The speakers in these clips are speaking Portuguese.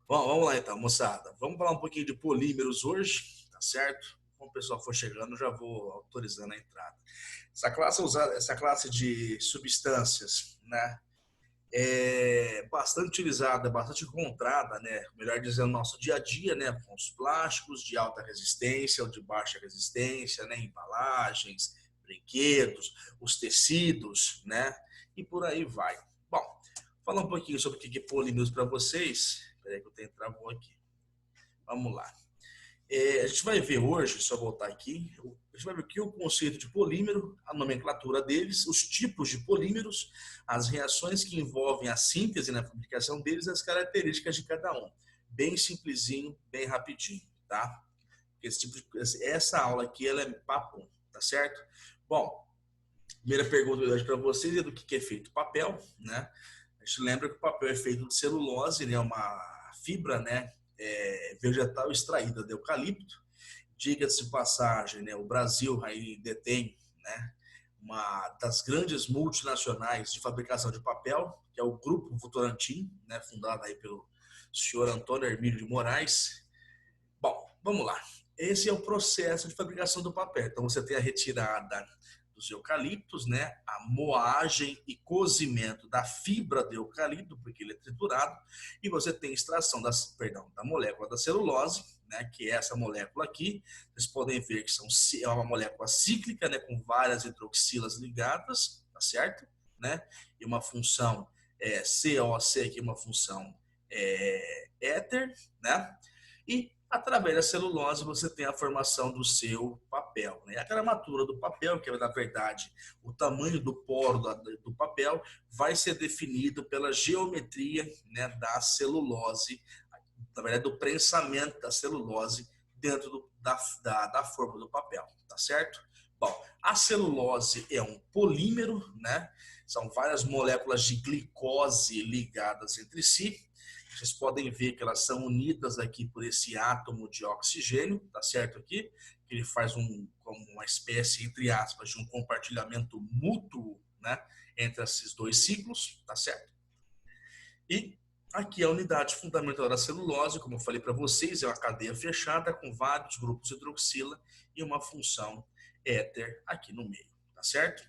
Bom, vamos lá então, moçada. Vamos falar um pouquinho de polímeros hoje, tá certo? Como o pessoal for chegando, já vou autorizando a entrada. Essa classe de substâncias, né, é bastante utilizada, bastante encontrada, né, melhor dizendo, no nosso dia a dia, né, com os plásticos de alta resistência ou de baixa resistência, né, embalagens, brinquedos, os tecidos, né, e por aí vai. Bom, falar um pouquinho sobre o que é polímeros para vocês. Peraí que eu tenho travou aqui. Vamos lá. A gente vai ver hoje, só voltar aqui, a gente vai ver aqui o conceito de polímero, a nomenclatura deles, os tipos de polímeros, as reações que envolvem a síntese na fabricação deles e as características de cada um. Bem simplesinho, bem rapidinho, tá? Essa aula aqui ela é papo, tá certo? Bom, primeira pergunta hoje para vocês é do que é feito papel, né? A gente lembra que o papel é feito de celulose, né? Uma fibra, né? Vegetal extraída de eucalipto. Diga-se de passagem, né? O Brasil aí detém, né? Uma das grandes multinacionais de fabricação de papel, que é o Grupo Votorantim, né? Fundado aí pelo senhor Antônio Hermílio de Moraes. Bom, vamos lá. Esse é o processo de fabricação do papel. Então você tem a retirada dos eucaliptos, né? A moagem e cozimento da fibra do eucalipto, porque ele é triturado, e você tem extração da molécula da celulose, né? Que é essa molécula aqui. Vocês podem ver que é uma molécula cíclica, né? Com várias hidroxilas ligadas, tá certo? Né? E uma função COC aqui, uma função éter, né? E através da celulose você tem a formação do seu papel, né? A gramatura do papel, que é na verdade o tamanho do poro do papel, vai ser definido pela geometria, né, da celulose, na verdade do prensamento da celulose dentro da forma do papel, tá certo? Bom, a celulose é um polímero, né? São várias moléculas de glicose ligadas entre si. Vocês podem ver que elas são unidas aqui por esse átomo de oxigênio, tá certo aqui? Ele faz uma espécie, entre aspas, de um compartilhamento mútuo, né, entre esses dois ciclos, tá certo? E aqui a unidade fundamental da celulose, como eu falei para vocês, é uma cadeia fechada com vários grupos hidroxila e uma função éter aqui no meio, tá certo?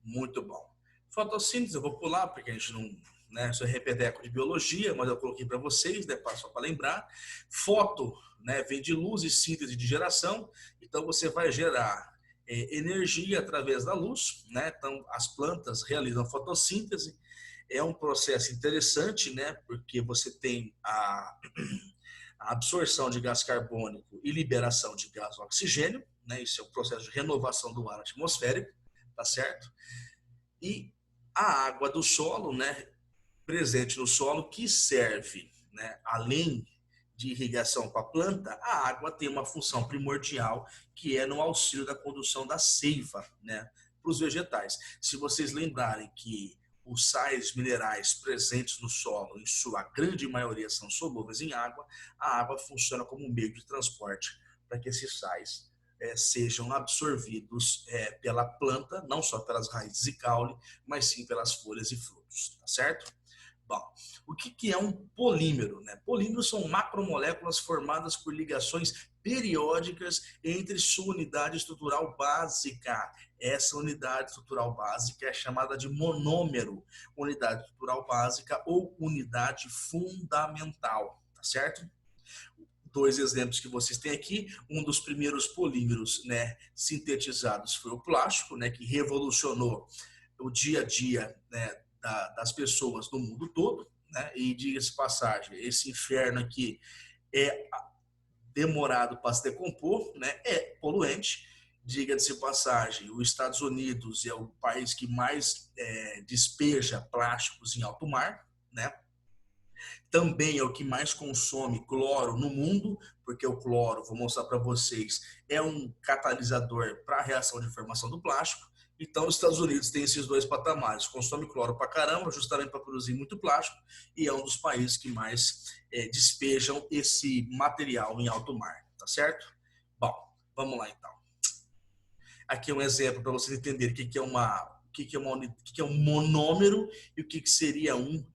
Muito bom. Fotossíntese, eu vou pular, porque a gente não, né, isso é repeteco de biologia, mas eu coloquei para vocês, né, só para lembrar. Foto, né, vem de luz e síntese de geração, então você vai gerar energia através da luz, né? Então as plantas realizam fotossíntese, é um processo interessante, né, porque você tem a absorção de gás carbônico e liberação de gás oxigênio, né? Isso é um processo de renovação do ar atmosférico, tá certo? E a água do solo, né, presente no solo, que serve, né, além de irrigação para a planta, a água tem uma função primordial, que é no auxílio da condução da seiva, né, para os vegetais. Se vocês lembrarem que os sais minerais presentes no solo, em sua grande maioria, são solúveis em água, a água funciona como um meio de transporte para que esses sais sejam absorvidos pela planta, não só pelas raízes e caule, mas sim pelas folhas e frutos, tá certo? Bom, o que é um polímero, né? Polímeros são macromoléculas formadas por ligações periódicas entre sua unidade estrutural básica. Essa unidade estrutural básica é chamada de monômero, unidade estrutural básica ou unidade fundamental, tá certo? Dois exemplos que vocês têm aqui. Um dos primeiros polímeros, né, sintetizados foi o plástico, né, que revolucionou o dia a dia, né, das pessoas no mundo todo, né? E diga-se passagem, esse inferno aqui é demorado para se decompor, né? É poluente. Diga-se passagem, os Estados Unidos é o país que mais despeja plásticos em alto mar, né? Também é o que mais consome cloro no mundo, porque o cloro, vou mostrar para vocês, é um catalisador para a reação de formação do plástico. Então, os Estados Unidos tem esses dois patamares, consome cloro para caramba, justamente para produzir muito plástico, e é um dos países que mais despejam esse material em alto mar, tá certo? Bom, vamos lá então. Aqui é um exemplo para vocês entenderem o que é um monômero e o que seria um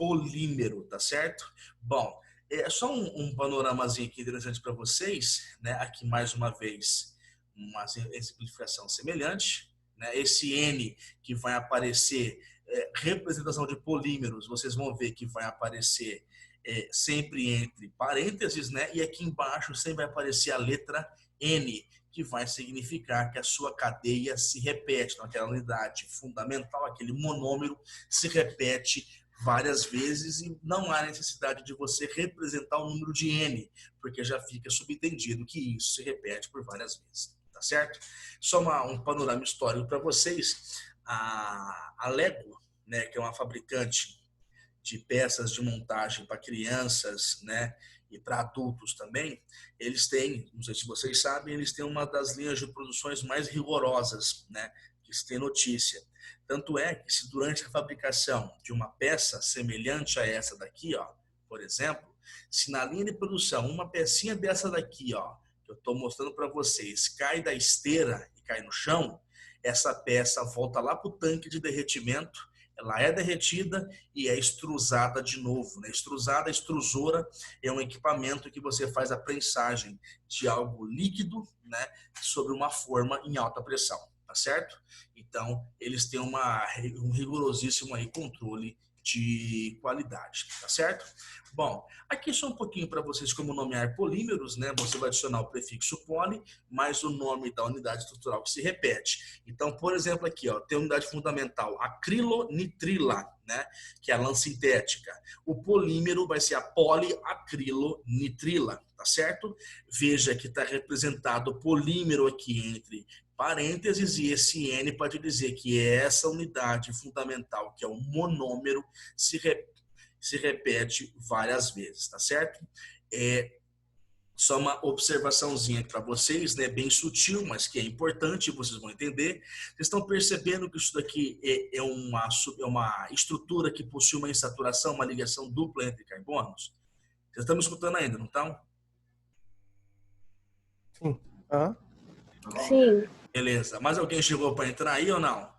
polímero, tá certo? Bom, é só um panoramazinho aqui interessante para vocês, né? Aqui mais uma vez uma exemplificação semelhante, né? Esse N que vai aparecer, representação de polímeros, vocês vão ver que vai aparecer sempre entre parênteses, né? E aqui embaixo sempre vai aparecer a letra N, que vai significar que a sua cadeia se repete, então aquela unidade fundamental, aquele monômero se repete várias vezes e não há necessidade de você representar o número de N, porque já fica subentendido que isso se repete por várias vezes, tá certo? Só um panorama histórico para vocês. A Lego, né, que é uma fabricante de peças de montagem para crianças, né, e para adultos também, eles têm, não sei se vocês sabem, eles têm uma das linhas de produções mais rigorosas, né, que se tem notícia. Tanto é que se durante a fabricação de uma peça semelhante a essa daqui, ó, por exemplo, se na linha de produção uma pecinha dessa daqui, ó, que eu estou mostrando para vocês, cai da esteira e cai no chão, essa peça volta lá para o tanque de derretimento, ela é derretida e é extrusada de novo, né? Extrusada, extrusora é um equipamento que você faz a prensagem de algo líquido, né, sobre uma forma em alta pressão, tá certo? Então, eles têm um rigorosíssimo aí controle de qualidade, tá certo? Bom, aqui só um pouquinho para vocês como nomear polímeros, né? Você vai adicionar o prefixo poli, mais o nome da unidade estrutural que se repete. Então, por exemplo, aqui, ó, tem a unidade fundamental acrilonitrila, né? Que é a lã sintética. O polímero vai ser a poliacrilonitrila, tá certo? Veja que está representado o polímero aqui entre parênteses, e esse N pode dizer que essa unidade fundamental, que é o monômero, se repete várias vezes, tá certo? Só uma observaçãozinha para vocês, né, bem sutil, mas que é importante, vocês vão entender. Vocês estão percebendo que isso daqui é uma estrutura que possui uma insaturação, uma ligação dupla entre carbonos? Vocês estão me escutando ainda, não estão? Sim. Sim. Beleza. Mais alguém chegou para entrar aí ou não?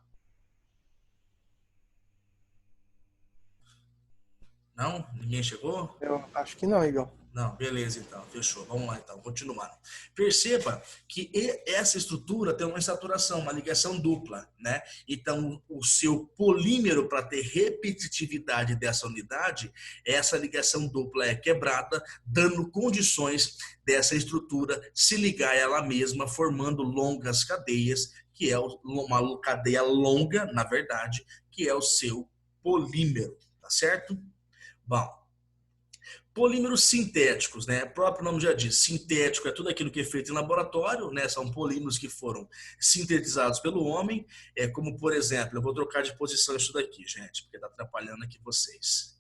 Não? Ninguém chegou? Eu acho que não, Igor. Não, beleza então, fechou. Vamos lá então, continuando. Perceba que essa estrutura tem uma insaturação, uma ligação dupla, né? Então, o seu polímero, para ter repetitividade dessa unidade, essa ligação dupla é quebrada, dando condições dessa estrutura se ligar a ela mesma, formando longas cadeias, que é uma cadeia longa, na verdade, que é o seu polímero, tá certo? Bom, polímeros sintéticos, né? O próprio nome já diz, sintético é tudo aquilo que é feito em laboratório, né? São polímeros que foram sintetizados pelo homem, como por exemplo, eu vou trocar de posição isso daqui, gente, porque está atrapalhando aqui vocês,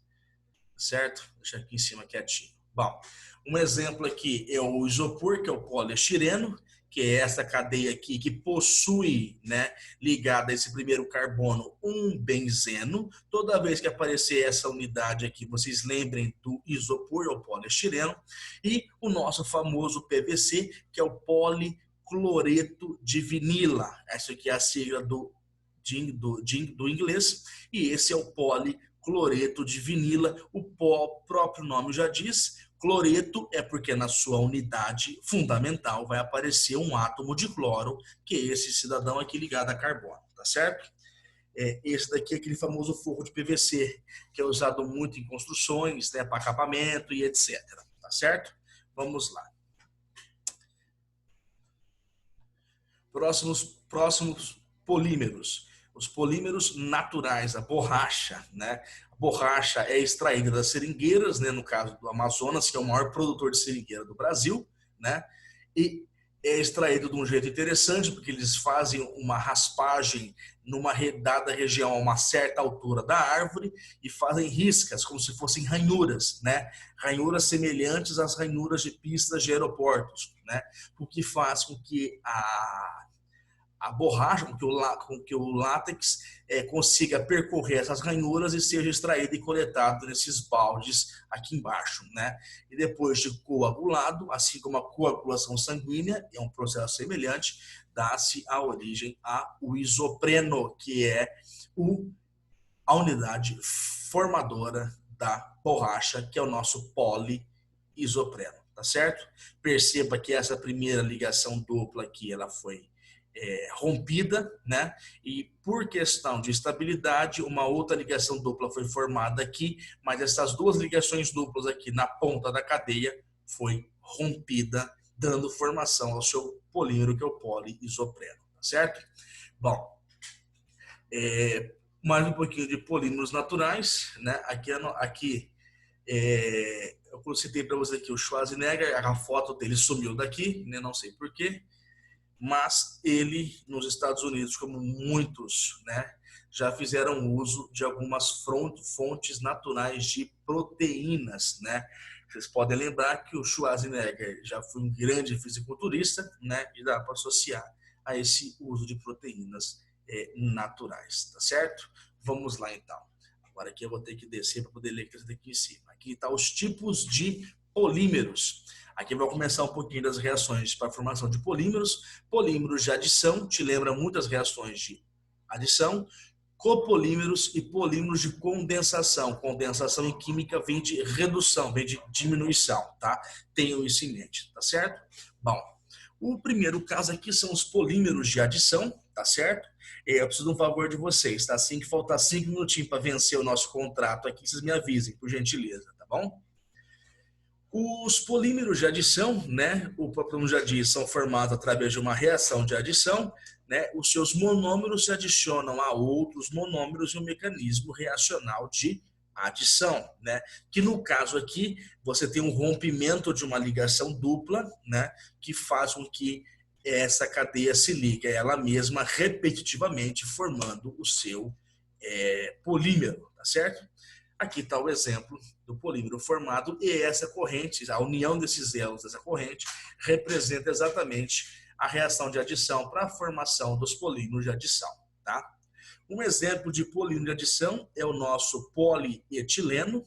certo? Deixa aqui em cima quietinho. Bom, um exemplo aqui é o isopor, que é o poliestireno, que é essa cadeia aqui que possui, né, ligada a esse primeiro carbono, um benzeno. Toda vez que aparecer essa unidade aqui, vocês lembrem do isopor ou poliestireno. E o nosso famoso PVC, que é o policloreto de vinila. Essa aqui é a sigla do inglês. E esse é o policloreto de vinila. O próprio nome já diz. Cloreto é porque na sua unidade fundamental vai aparecer um átomo de cloro, que é esse cidadão aqui ligado a carbono, tá certo? Esse daqui é aquele famoso forro de PVC, que é usado muito em construções, né, para acabamento e etc, tá certo? Vamos lá. Próximos polímeros. Os polímeros naturais, a borracha, né? A borracha é extraída das seringueiras, né? No caso do Amazonas, que é o maior produtor de seringueira do Brasil, né? E é extraído de um jeito interessante, porque eles fazem uma raspagem numa dada região a uma certa altura da árvore e fazem riscas, como se fossem ranhuras, né? Ranhuras semelhantes às ranhuras de pistas de aeroportos, né? O que faz com que a borracha, com que o látex consiga percorrer essas ranhuras e seja extraído e coletado nesses baldes aqui embaixo, né? E depois de coagulado, assim como a coagulação sanguínea, é um processo semelhante, dá-se a origem ao isopreno, que é a unidade formadora da borracha, que é o nosso poliisopreno, tá certo? Perceba que essa primeira ligação dupla aqui, ela foi rompida, né? E por questão de estabilidade, uma outra ligação dupla foi formada aqui, mas essas duas ligações duplas aqui na ponta da cadeia foi rompida, dando formação ao seu polímero, que é o poliisopreno, tá certo? Bom, mais um pouquinho de polímeros naturais, né? Aqui eu citei para você aqui o Schwarzenegger, a foto dele sumiu daqui, né? Não sei porquê, mas ele, nos Estados Unidos, como muitos, né, já fizeram uso de algumas fontes naturais de proteínas, né? Vocês podem lembrar que o Schwarzenegger já foi um grande fisiculturista, né? E dá para associar a esse uso de proteínas naturais, tá certo? Vamos lá, então. Agora aqui eu vou ter que descer para poder ler aqui em cima. Aqui está os tipos de polímeros. Aqui vai começar um pouquinho das reações para a formação de polímeros. Polímeros de adição, te lembra muitas reações de adição. Copolímeros e polímeros de condensação. Condensação em química vem de redução, vem de diminuição, tá? Tenham isso em mente, tá certo? Bom, o primeiro caso aqui são os polímeros de adição, tá certo? Eu preciso de um favor de vocês, tá? Assim que faltar 5 minutinhos para vencer o nosso contrato aqui, vocês me avisem, por gentileza, tá bom? Os polímeros de adição, né, o próprio nome já diz, são formados através de uma reação de adição, né, os seus monômeros se adicionam a outros monômeros em um mecanismo reacional de adição, né, que no caso aqui você tem um rompimento de uma ligação dupla, né, que faz com que essa cadeia se ligue a ela mesma repetitivamente, formando o seu polímero, tá certo? Aqui está o exemplo do polímero formado e essa corrente, a união desses elos dessa corrente, representa exatamente a reação de adição para a formação dos polímeros de adição, tá? Um exemplo de polímero de adição é o nosso polietileno,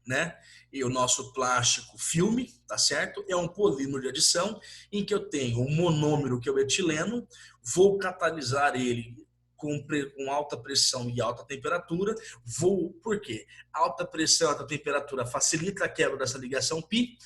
né? E o nosso plástico filme, tá certo? É um polímero de adição em que eu tenho um monômero, que é o etileno, vou catalisar ele com alta pressão e alta temperatura. Por quê? Alta pressão e alta temperatura facilita a quebra dessa ligação π,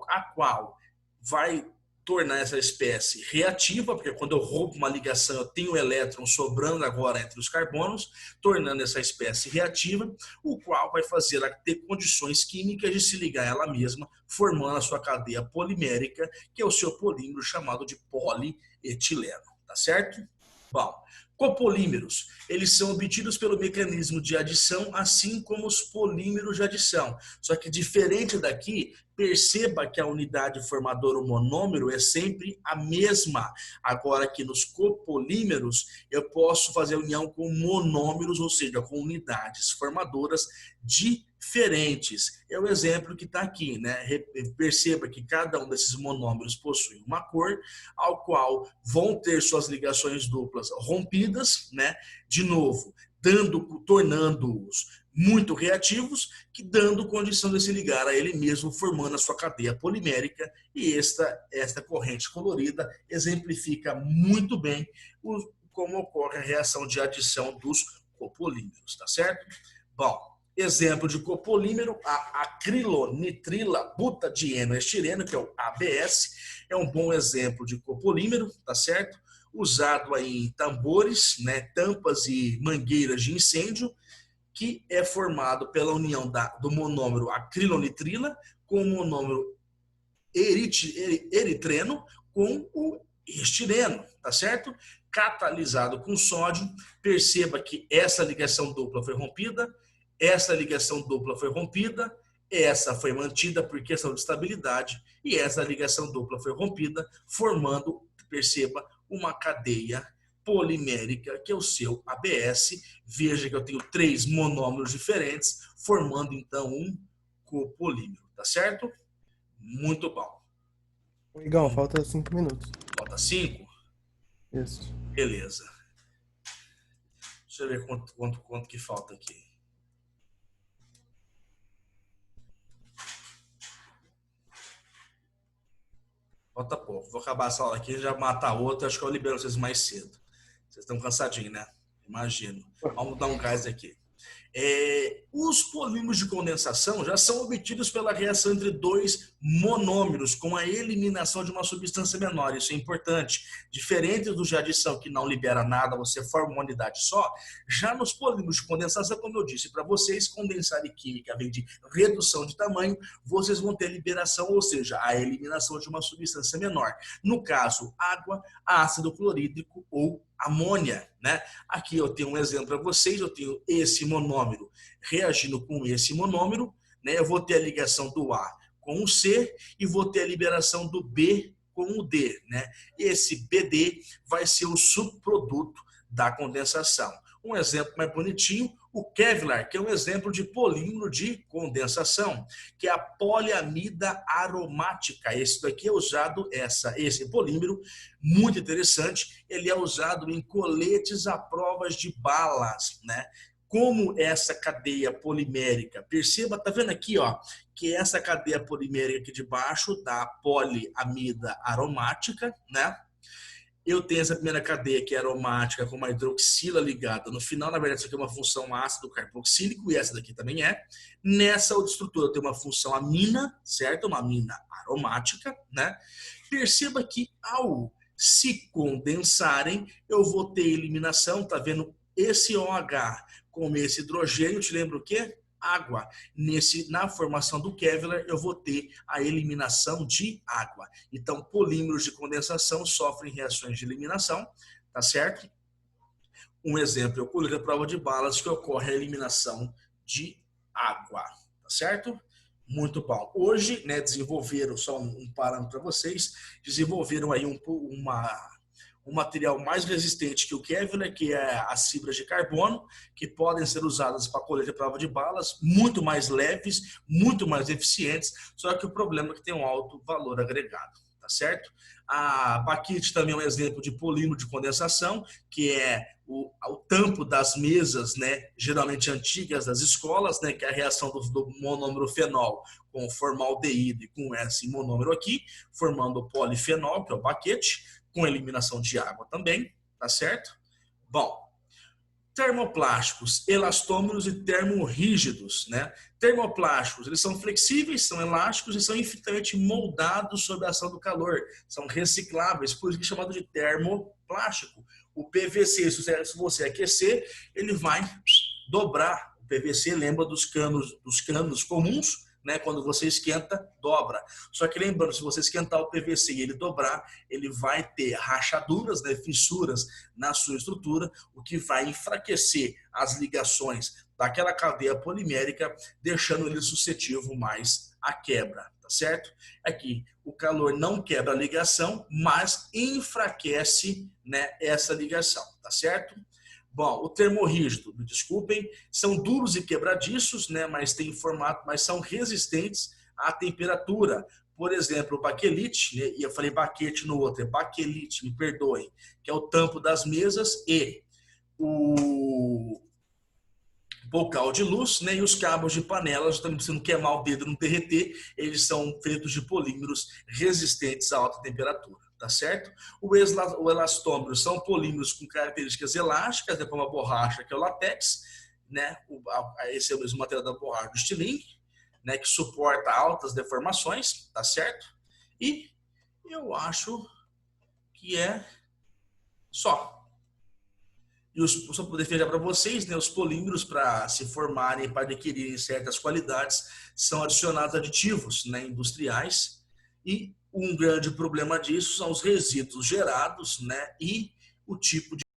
a qual vai tornar essa espécie reativa, porque quando eu rompo uma ligação, eu tenho elétron sobrando agora entre os carbonos, tornando essa espécie reativa, o qual vai fazer ela ter condições químicas de se ligar a ela mesma, formando a sua cadeia polimérica, que é o seu polímero chamado de polietileno, tá certo? Bom, copolímeros, eles são obtidos pelo mecanismo de adição, assim como os polímeros de adição. Só que diferente daqui, perceba que a unidade formadora, o monômero, é sempre a mesma. Agora aqui nos copolímeros, eu posso fazer união com monômeros, ou seja, com unidades formadoras diferentes. É o exemplo que está aqui, né? Perceba que cada um desses monômeros possui uma cor, ao qual vão ter suas ligações duplas rompidas, né? De novo, tornando-os muito reativos, que dando condição de se ligar a ele mesmo, formando a sua cadeia polimérica, e esta corrente colorida exemplifica muito bem como ocorre a reação de adição dos copolímeros, tá certo? Bom, exemplo de copolímero, a acrilonitrila butadieno-estireno, que é o ABS, é um bom exemplo de copolímero, tá certo? Usado aí em tambores, né, tampas e mangueiras de incêndio, que é formado pela união do monômero acrilonitrila com o monômero eritreno com o estireno, tá certo? Catalisado com sódio, perceba que essa ligação dupla foi rompida, essa ligação dupla foi rompida, essa foi mantida por questão de estabilidade e essa ligação dupla foi rompida, formando, perceba, uma cadeia polimérica, que é o seu ABS. Veja que eu tenho 3 monômeros diferentes, formando então um copolímero, tá certo? Muito bom. Igão, falta 5 minutos. Falta 5? Isso. Beleza. Deixa eu ver quanto que falta aqui. Falta pouco. Vou acabar essa aula aqui e já matar outra. Acho que eu libero vocês mais cedo. Vocês estão cansadinhos, né? Imagino. Vamos dar um gás aqui. Os polímeros de condensação já são obtidos pela reação entre dois monômeros com a eliminação de uma substância menor. Isso é importante. Diferente do de adição, que não libera nada, você forma uma unidade só. Já nos polímeros de condensação, como eu disse para vocês, condensar e química vem de redução de tamanho, vocês vão ter liberação, ou seja, a eliminação de uma substância menor. No caso, água, ácido clorídrico ou amônia, né? Aqui eu tenho um exemplo para vocês, eu tenho esse monômero reagindo com esse monômero, né? Eu vou ter a ligação do A com o C e vou ter a liberação do B com o D, né? Esse BD vai ser o subproduto da condensação. Um exemplo mais bonitinho, o Kevlar, que é um exemplo de polímero de condensação, que é a poliamida aromática. Esse daqui é usado, esse polímero, muito interessante, ele é usado em coletes à prova de balas, né? Como essa cadeia polimérica, perceba, tá vendo aqui, ó, que essa cadeia polimérica aqui de baixo da poliamida aromática, né? Eu tenho essa primeira cadeia que é aromática com uma hidroxila ligada. No final, na verdade, isso aqui é uma função ácido carboxílico e essa daqui também é. Nessa outra estrutura eu tenho uma função amina, certo? Uma amina aromática, né? Perceba que ao se condensarem, eu vou ter eliminação, tá vendo? Esse OH com esse hidrogênio, te lembra o quê? Água. Na formação do Kevlar, eu vou ter a eliminação de água. Então, polímeros de condensação sofrem reações de eliminação, tá certo? Um exemplo é o colete à prova de balas, que ocorre a eliminação de água, tá certo? Muito bom. Hoje, né, desenvolveram, só um parâmetro para vocês, desenvolveram aí um material mais resistente que o Kevlar, que é as fibras de carbono, que podem ser usadas para colete à prova de balas, muito mais leves, muito mais eficientes, só que o problema é que tem um alto valor agregado, tá certo? A baquite também é um exemplo de polímero de condensação, que é o tampo das mesas, né, geralmente antigas das escolas, né, que é a reação do monômero fenol com o formaldeído e com esse monômero aqui, formando o polifenol, que é o baquete, com eliminação de água também, tá certo? Bom, termoplásticos, elastômeros e termorrígidos, né? Termoplásticos, eles são flexíveis, são elásticos e são infinitamente moldados sob a ação do calor. São recicláveis, por isso que é chamado de termoplástico. O PVC, se você aquecer, ele vai dobrar. O PVC lembra dos canos comuns, né? Quando você esquenta, dobra. Só que lembrando, se você esquentar o PVC e ele dobrar, ele vai ter rachaduras, né? Fissuras na sua estrutura, o que vai enfraquecer as ligações daquela cadeia polimérica, deixando ele suscetível mais à quebra, tá certo? Aqui, o calor não quebra a ligação, mas enfraquece, né, essa ligação, tá certo? Bom, o termorrígido, me desculpem, são duros e quebradiços, né, mas têm formato, mas são resistentes à temperatura. Por exemplo, o baquelite, né, e eu falei baquete no outro, é baquelite, me perdoem, que é o tampo das mesas, e o bocal de luz, né, e os cabos de panelas, também precisam queimar o dedo, não derreter, eles são feitos de polímeros resistentes a alta temperatura. Tá certo? O elastômero são polímeros com características elásticas, né, como a borracha, que é o látex, né? Esse é o mesmo material da borracha do estilingue, né, que suporta altas deformações, tá certo? E eu acho que é só. E só para poder fechar para vocês, né, os polímeros, para se formarem, para adquirirem certas qualidades, são adicionados aditivos, né, industriais, e um grande problema disso são os resíduos gerados, né, e o tipo de